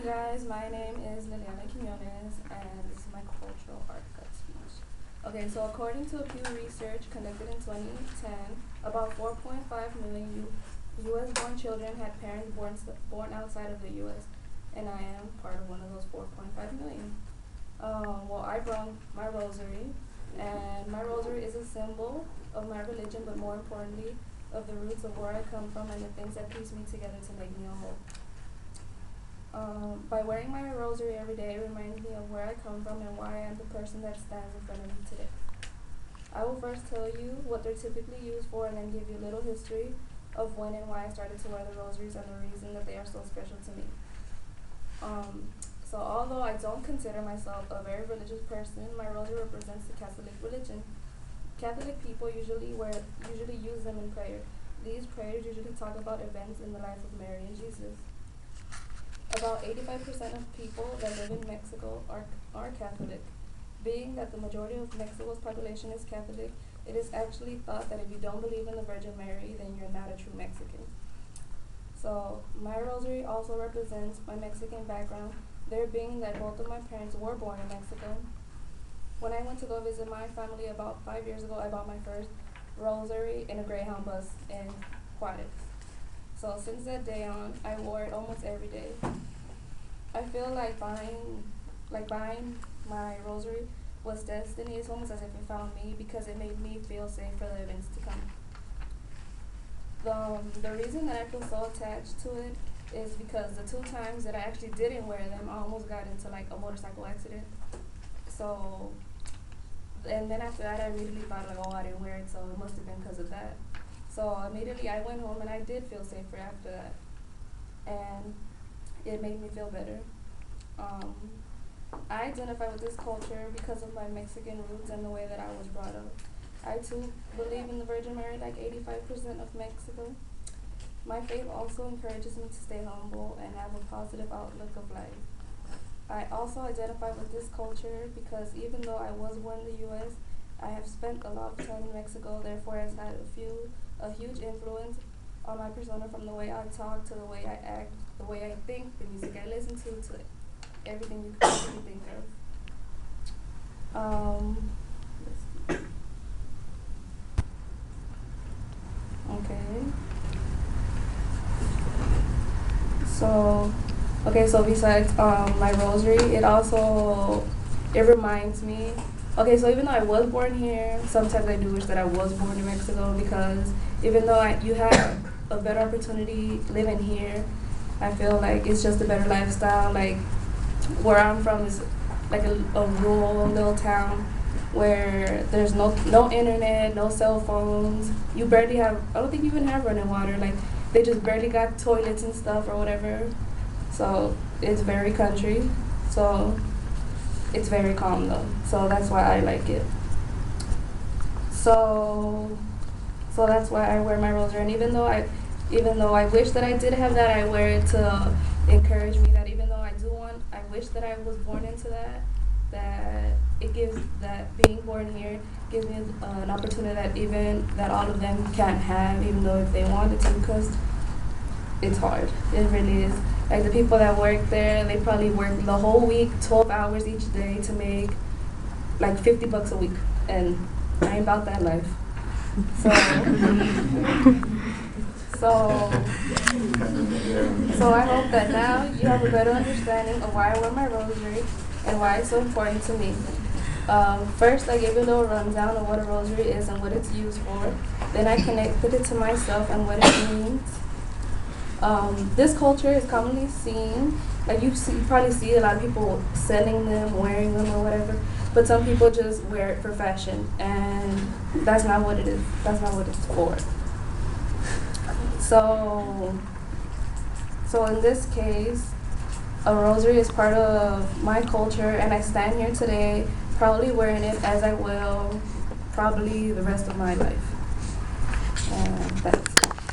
guys, my name is Liliana Quinones and this is my cultural archive speech. Okay, so according to a Pew Research conducted in 2010, about 4.5 million U.S. born children had parents born outside of the U.S., and I am part of one of those 4.5 million. Well, I brought my rosary, and my rosary is a symbol of my religion, but more importantly, of the roots of where I come from and the things that piece me together to make me a whole. By wearing my rosary every day, it reminds me of where I come from and why I am the person that stands in front of me today. I will first tell you what they're typically used for and then give you a little history of when and why I started to wear the rosaries and the reason that they are so special to me. So although I don't consider myself a very religious person, my rosary represents the Catholic religion. Catholic people usually use them in prayer. These prayers usually talk about events in the life of Mary and Jesus. About 85% of people that live in Mexico are Catholic. Being that the majority of Mexico's population is Catholic, it is actually thought that if you don't believe in the Virgin Mary, then you're not a true Mexican. So my rosary also represents my Mexican background, there being that both of my parents were born in Mexico. When I went to go visit my family about 5 years ago, I bought my first rosary in a Greyhound bus in Juarez. So since that day on, I wore it almost every day. I feel like buying my rosary was destiny. It's almost as if it found me because it made me feel safe for the events to come. The reason that I feel so attached to it is because the 2 times that I actually didn't wear them, I almost got into like a motorcycle accident. So, and then after that, I immediately thought like, oh, I didn't wear it, so it must have been because of that. So immediately I went home and I did feel safer after that. And it made me feel better. I identify with this culture because of my Mexican roots and the way that I was brought up. I too believe in the Virgin Mary like 85% of Mexico. My faith also encourages me to stay humble and have a positive outlook of life. I also identify with this culture because even though I was born in the U.S., I have spent a lot of time in Mexico, therefore has had a huge influence on my persona, from the way I talk to the way I act, the way I think, the music I listen to everything you can possibly think of. Okay. So besides my rosary, it reminds me. Okay, so even though I was born here, sometimes I do wish that I was born in Mexico because even though you have a better opportunity living here, I feel like it's just a better lifestyle. Like where I'm from is like a rural little town where there's no internet, no cell phones. You barely have, I don't think you even have running water. Like they just barely got toilets and stuff or whatever. So it's very country. So it's very calm though, so that's why I like it. So that's why I wear my rosary. And even though I wish that I did have that, I wear it to encourage me that even though I wish that I was born into that it gives that being born here gives me an opportunity that all of them can't have, even though if they wanted to, because it's hard. It really is. Like the people that work there, they probably work the whole week, 12 hours each day to make like $50 a week, and I ain't about that life. So I hope that now you have a better understanding of why I wear my rosary and why it's so important to me. First, I gave you a little rundown of what a rosary is and what it's used for. Then I connected it to myself and what it means. This culture is commonly seen, like you probably see a lot of people selling them, wearing them or whatever, but some people just wear it for fashion, and that's not what it is. That's not what it's for. So in this case, a rosary is part of my culture, and I stand here today proudly wearing it as I will probably the rest of my life. And that's